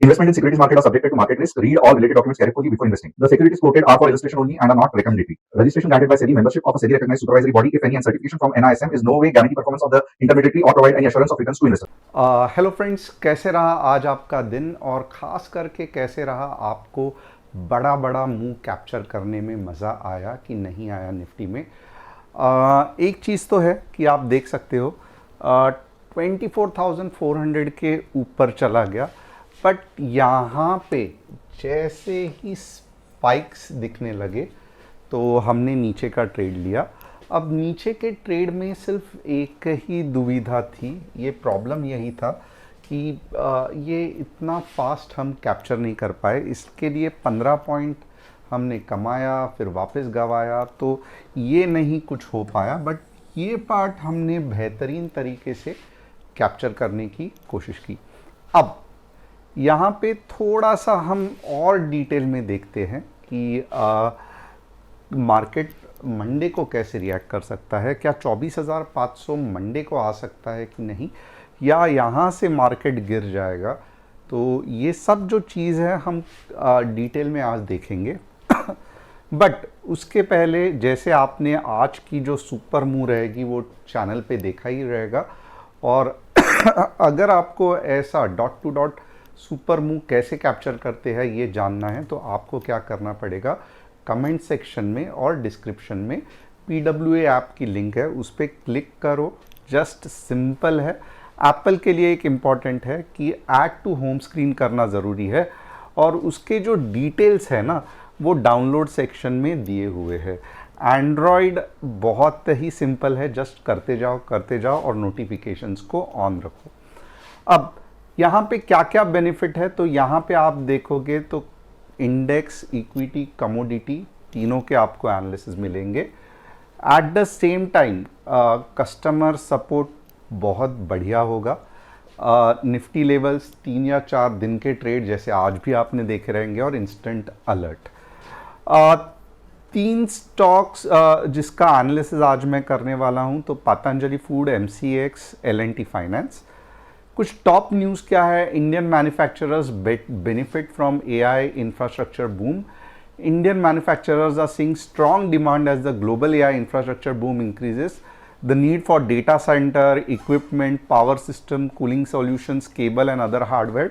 Investment in securities market are subjected to market risk. Read all related documents carefully before investing. The securities quoted are for illustration only and are not recommendatory. Registration granted by SEBI. Membership of a SEBI recognized supervisory body, if any, and certification from NISM is no way guarantee performance of the intermediary or provide any assurance of returns to investors. Hello friends, कैसे रहा आज आपका दिन और ख़ास करके कैसे रहा आपको बड़ा बड़ा मूव कैप्चर करने में मज़ा आया कि नहीं आया निफ्टी में। एक चीज़ तो है कि आप देख सकते हो 24,400 के ऊपर चला गया, बट यहाँ पे जैसे ही स्पाइक्स दिखने लगे तो हमने नीचे का ट्रेड लिया। अब नीचे के ट्रेड में सिर्फ एक ही दुविधा थी, ये प्रॉब्लम यही था कि ये इतना फास्ट हम कैप्चर नहीं कर पाए। इसके लिए 15 पॉइंट हमने कमाया, फिर वापस गंवाया, तो ये नहीं कुछ हो पाया। बट ये पार्ट हमने बेहतरीन तरीके से कैप्चर करने की कोशिश की। अब यहाँ पे थोड़ा सा हम और डिटेल में देखते हैं कि मार्केट मंडे को कैसे रिएक्ट कर सकता है। क्या 24,500 मंडे को आ सकता है कि नहीं, या यहाँ से मार्केट गिर जाएगा। तो ये सब जो चीज़ है हम डिटेल में आज देखेंगे। बट उसके पहले जैसे आपने आज की जो सुपर मूव रहेगी वो चैनल पे देखा ही रहेगा, और अगर आपको ऐसा dot to dot super move कैसे कैप्चर करते हैं ये जानना है तो आपको क्या करना पड़ेगा, कमेंट सेक्शन में और डिस्क्रिप्शन में PWA ऐप की लिंक है, उस पर क्लिक करो। जस्ट सिंपल है। एप्पल के लिए एक इम्पॉर्टेंट है कि ऐड टू होम स्क्रीन करना ज़रूरी है, और उसके जो डिटेल्स है ना वो डाउनलोड सेक्शन में दिए हुए हैं। एंड्रॉयड बहुत ही सिंपल है, जस्ट करते जाओ और नोटिफिकेशंस को ऑन रखो। अब यहाँ पे क्या क्या बेनिफिट है, तो यहाँ पे आप देखोगे तो इंडेक्स, इक्विटी, कमोडिटी तीनों के आपको एनालिसिस मिलेंगे। At the same time customer support बहुत बढ़िया होगा। निफ्टी लेवल्स 3 या 4 दिन के ट्रेड जैसे आज भी आपने देखे रहेंगे, और इंस्टेंट अलर्ट। 3 स्टॉक्स जिसका एनालिसिस आज मैं करने वाला हूं, तो Patanjali food, MCX, L&T finance. कुछ टॉप न्यूज़ क्या है, Indian manufacturers benefit from AI infrastructure boom. Indian manufacturers are seeing strong demand as the global AI infrastructure boom increases. The need for data center, equipment, power system, cooling solutions, cable and other hardware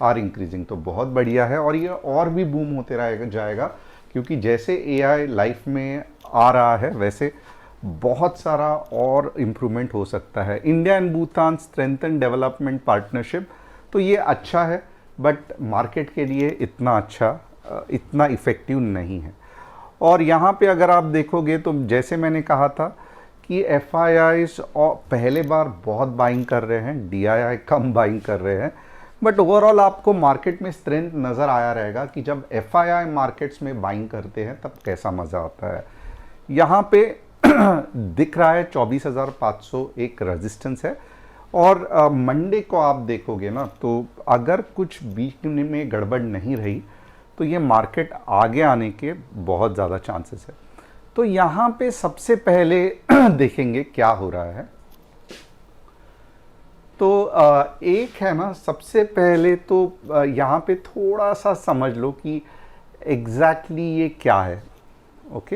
are increasing. तो बहुत बढ़िया है, और ये और भी boom होते रहेगा जाएगा, क्योंकि जैसे AI लाइफ में आ रहा है वैसे बहुत सारा और इम्प्रूवमेंट हो सकता है। India and Bhutan strengthen development partnership, तो ये अच्छा है, बट मार्केट के लिए इतना इफ़ेक्टिव नहीं है। और यहाँ पे अगर आप देखोगे तो जैसे मैंने कहा था कि FIIs पहले बार बहुत बाइंग कर रहे हैं, DII कम बाइंग कर रहे हैं, बट ओवरऑल आपको मार्केट में स्ट्रेंथ नज़र आया रहेगा कि जब FII मार्केट्स में बाइंग करते हैं तब कैसा मज़ा आता है। यहाँ पे दिख रहा है 24,500 एक रेजिस्टेंस है, और मंडे को आप देखोगे ना तो अगर कुछ बीच में गड़बड़ नहीं रही तो ये मार्केट आगे आने के बहुत ज़्यादा चांसेस है। तो यहाँ पे सबसे पहले देखेंगे क्या हो रहा है। तो एक है ना, सबसे पहले तो यहाँ पे थोड़ा सा समझ लो कि एग्जैक्टली ये क्या है। ओके,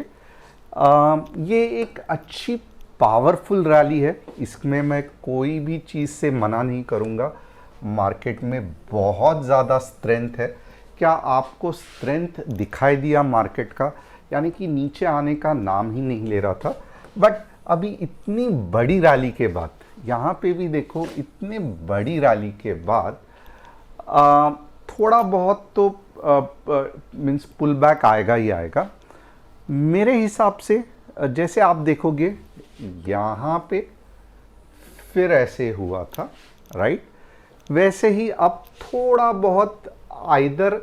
ये एक अच्छी पावरफुल रैली है, इसमें मैं कोई भी चीज़ से मना नहीं करूँगा। मार्केट में बहुत ज़्यादा स्ट्रेंथ है। क्या आपको स्ट्रेंथ दिखाई दिया मार्केट का? यानी कि नीचे आने का नाम ही नहीं ले रहा था। बट अभी इतनी बड़ी रैली के बाद, यहाँ पे भी देखो, इतने बड़ी रैली के बाद थोड़ा बहुत तो मीन्स पुल बैक आएगा ही आएगा मेरे हिसाब से। जैसे आप देखोगे यहाँ पे फिर ऐसे हुआ था, राइट, वैसे ही अब थोड़ा बहुत आइदर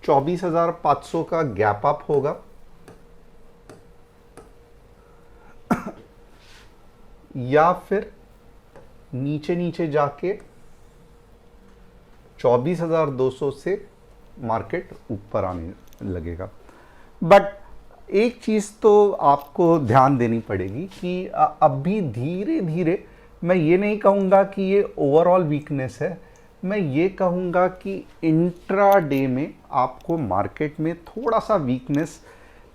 24,500 का गैप अप होगा या फिर नीचे जाके 24,200 से मार्केट ऊपर आने लगेगा। बट एक चीज़ तो आपको ध्यान देनी पड़ेगी कि अभी धीरे धीरे, मैं ये नहीं कहूँगा कि ये ओवरऑल वीकनेस है, मैं ये कहूँगा कि इंट्राडे में आपको मार्केट में थोड़ा सा वीकनेस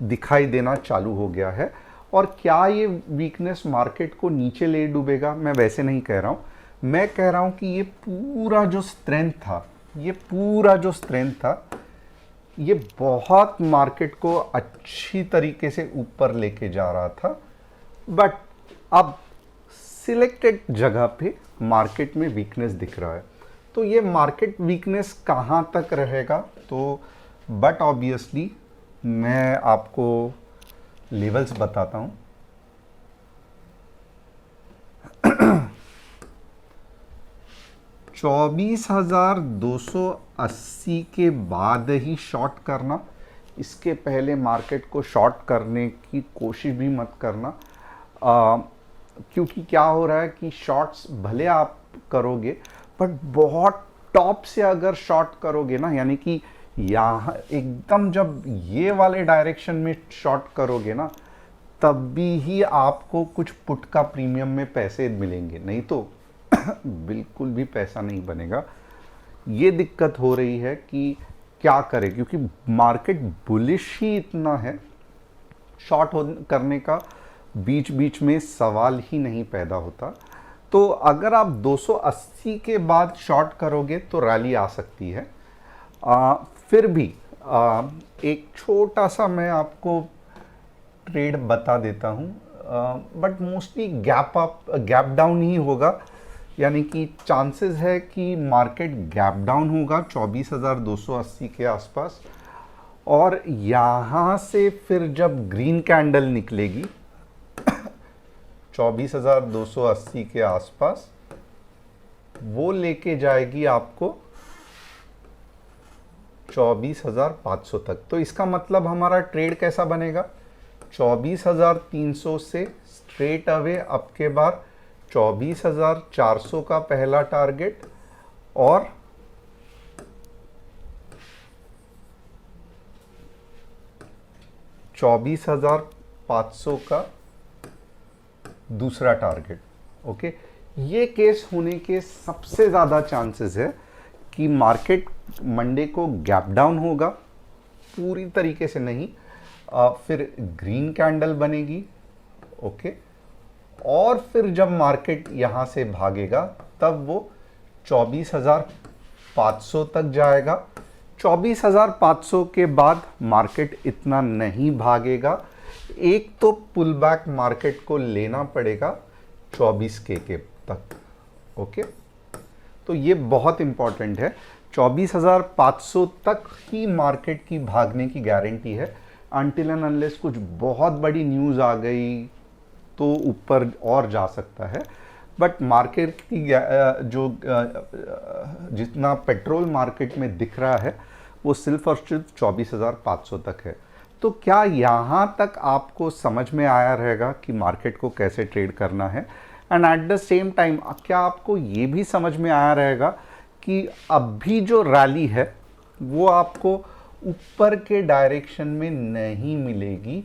दिखाई देना चालू हो गया है। और क्या ये वीकनेस मार्केट को नीचे ले डूबेगा, मैं वैसे नहीं कह रहा हूँ। मैं कह रहा हूँ कि ये पूरा जो स्ट्रेंथ था, ये बहुत मार्केट को अच्छी तरीके से ऊपर लेके जा रहा था। बट अब सिलेक्टेड जगह पे मार्केट में वीकनेस दिख रहा है। तो ये मार्केट वीकनेस कहाँ तक रहेगा, तो बट ऑब्वियसली मैं आपको लेवल्स बताता हूँ। $24,280 के बाद ही शॉर्ट करना, इसके पहले मार्केट को शॉर्ट करने की कोशिश भी मत करना। क्योंकि क्या हो रहा है कि शॉर्ट्स भले आप करोगे, बट बहुत टॉप से अगर शॉर्ट करोगे ना, यानी कि यहाँ एकदम जब ये वाले डायरेक्शन में शॉर्ट करोगे ना, तब भी ही आपको कुछ पुट का प्रीमियम में पैसे मिलेंगे, नहीं तो बिल्कुल भी पैसा नहीं बनेगा। ये दिक्कत हो रही है कि क्या करें, क्योंकि मार्केट बुलिश ही इतना है, शॉर्ट करने का बीच बीच में सवाल ही नहीं पैदा होता। तो अगर आप 280 के बाद शॉर्ट करोगे तो रैली आ सकती है। फिर भी एक छोटा सा मैं आपको ट्रेड बता देता हूँ, बट मोस्टली गैप डाउन ही होगा, यानी कि चांसेस है कि मार्केट गैप डाउन होगा 24,280 के आसपास। और यहाँ से फिर जब ग्रीन कैंडल निकलेगी 24,280 के आसपास, वो लेके जाएगी आपको 24,500 तक। तो इसका मतलब हमारा ट्रेड कैसा बनेगा, 24,300 से स्ट्रेट अवे अप के बाद 24,400 का पहला टारगेट और 24,500 का दूसरा टारगेट। ओके, ये केस होने के सबसे ज़्यादा चांसेस है कि मार्केट मंडे को गैप डाउन होगा, पूरी तरीके से नहीं, फिर ग्रीन कैंडल बनेगी। ओके, और फिर जब मार्केट यहाँ से भागेगा तब वो 24,500 तक जाएगा। 24,500 के बाद मार्केट इतना नहीं भागेगा, एक तो पुल बैक मार्केट को लेना पड़ेगा 24K के तक। ओके, तो ये बहुत इंपॉर्टेंट है, 24,500 तक ही मार्केट की भागने की गारंटी है, अनटिल एंड अनलेस कुछ बहुत बड़ी न्यूज़ आ गई तो ऊपर और जा सकता है। बट मार्केट की जो जितना पेट्रोल मार्केट में दिख रहा है वो सिर्फ और सिर्फ 24,500 तक है। तो क्या यहाँ तक आपको समझ में आया रहेगा कि मार्केट को कैसे ट्रेड करना है, and at the same time क्या आपको ये भी समझ में आया रहेगा कि अभी जो रैली है वो आपको ऊपर के डायरेक्शन में नहीं मिलेगी।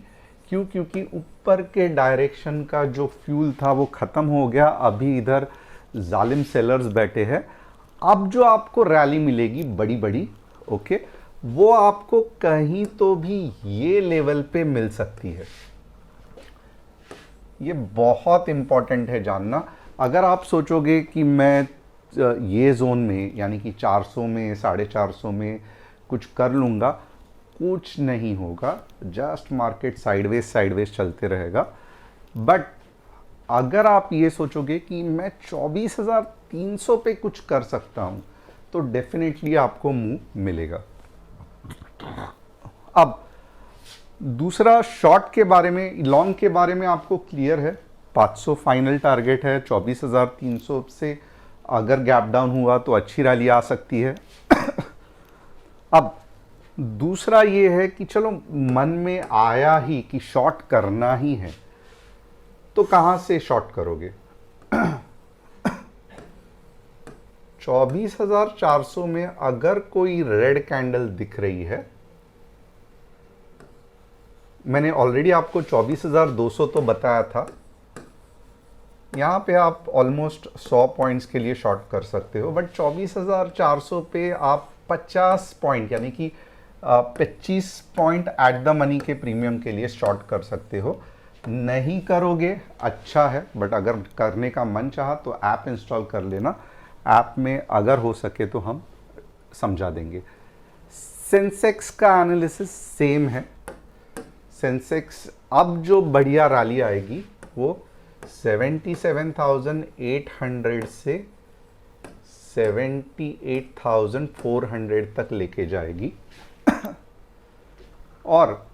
क्यों? क्योंकि ऊपर के डायरेक्शन का जो फ्यूल था वो ख़त्म हो गया, अभी इधर जालिम सेलर्स बैठे हैं। अब जो आपको रैली मिलेगी बड़ी बड़ी, ओके, वो आपको कहीं तो भी ये लेवल पे मिल सकती है। ये बहुत इंपॉर्टेंट है जानना। अगर आप सोचोगे कि मैं ये जोन में यानी कि 400 में 450 में कुछ कर लूँगा, कुछ नहीं होगा, जस्ट मार्केट साइडवेज चलते रहेगा। बट अगर आप ये सोचोगे कि मैं 24,300 पे कुछ कर सकता हूँ, तो डेफिनेटली आपको मूव मिलेगा। अब दूसरा शॉर्ट के बारे में, लॉन्ग के बारे में आपको क्लियर है, 500 फाइनल टारगेट है, 24,300 से अगर गैप डाउन हुआ तो अच्छी रैली आ सकती है। अब दूसरा ये है कि चलो मन में आया ही कि शॉर्ट करना ही है, तो कहां से शॉर्ट करोगे? 24,400 में अगर कोई रेड कैंडल दिख रही है, मैंने ऑलरेडी आपको 24,200 तो बताया था, यहाँ पे आप ऑलमोस्ट 100 पॉइंट्स के लिए शॉर्ट कर सकते हो, बट 24,400 पे आप 50 पॉइंट यानी कि 25 पॉइंट एट द मनी के प्रीमियम के लिए शॉर्ट कर सकते हो। नहीं करोगे अच्छा है, बट अगर करने का मन चाहा तो ऐप इंस्टॉल कर लेना। ऐप में अगर हो सके तो हम समझा देंगे। सेंसेक्स का एनालिसिस सेम है। सेंसेक्स अब जो बढ़िया रैली आएगी वो 77,800 से 78,400 तक लेके जाएगी। और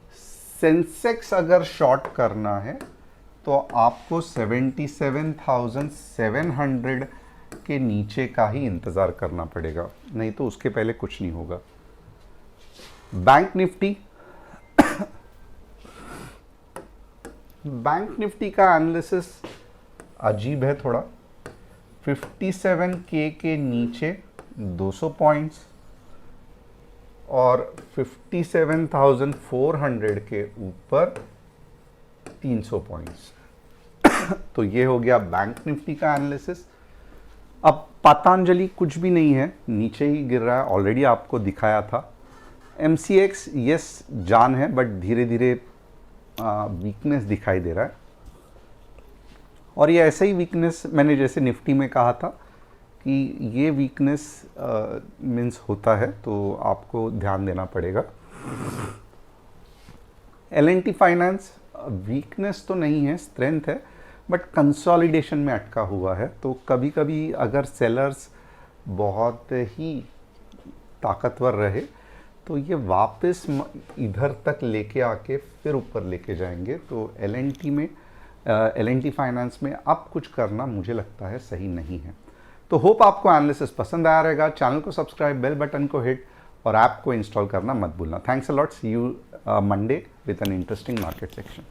सेंसेक्स अगर शॉर्ट करना है तो आपको 77,700 के नीचे का ही इंतज़ार करना पड़ेगा, नहीं तो उसके पहले कुछ नहीं होगा। बैंक निफ्टी बैंक निफ्टी का एनालिसिस अजीब है थोड़ा। 57K के नीचे 200 पॉइंट्स और 57,400 के ऊपर 300 पॉइंट्स। तो ये हो गया बैंक निफ्टी का एनालिसिस। अब पतंजलि कुछ भी नहीं है, नीचे ही गिर रहा है, ऑलरेडी आपको दिखाया था। MCX यस जान है, बट धीरे धीरे वीकनेस दिखाई दे रहा है। और ये ऐसा ही वीकनेस मैंने जैसे निफ्टी में कहा था कि ये वीकनेस मीन्स होता है, तो आपको ध्यान देना पड़ेगा। L&T फाइनेंस वीकनेस तो नहीं है, स्ट्रेंथ है, बट कंसोलिडेशन में अटका हुआ है। तो कभी कभी अगर सेलर्स बहुत ही ताकतवर रहे तो ये वापस इधर तक लेके आके फिर ऊपर लेके जाएंगे। तो L&T फाइनेंस में अब कुछ करना मुझे लगता है सही नहीं है। तो होप आपको एनालिसिस पसंद आया रहेगा। चैनल को सब्सक्राइब, बेल बटन को हिट और ऐप को इंस्टॉल करना मत भूलना। Thanks a lot. See you Monday with an interesting market section.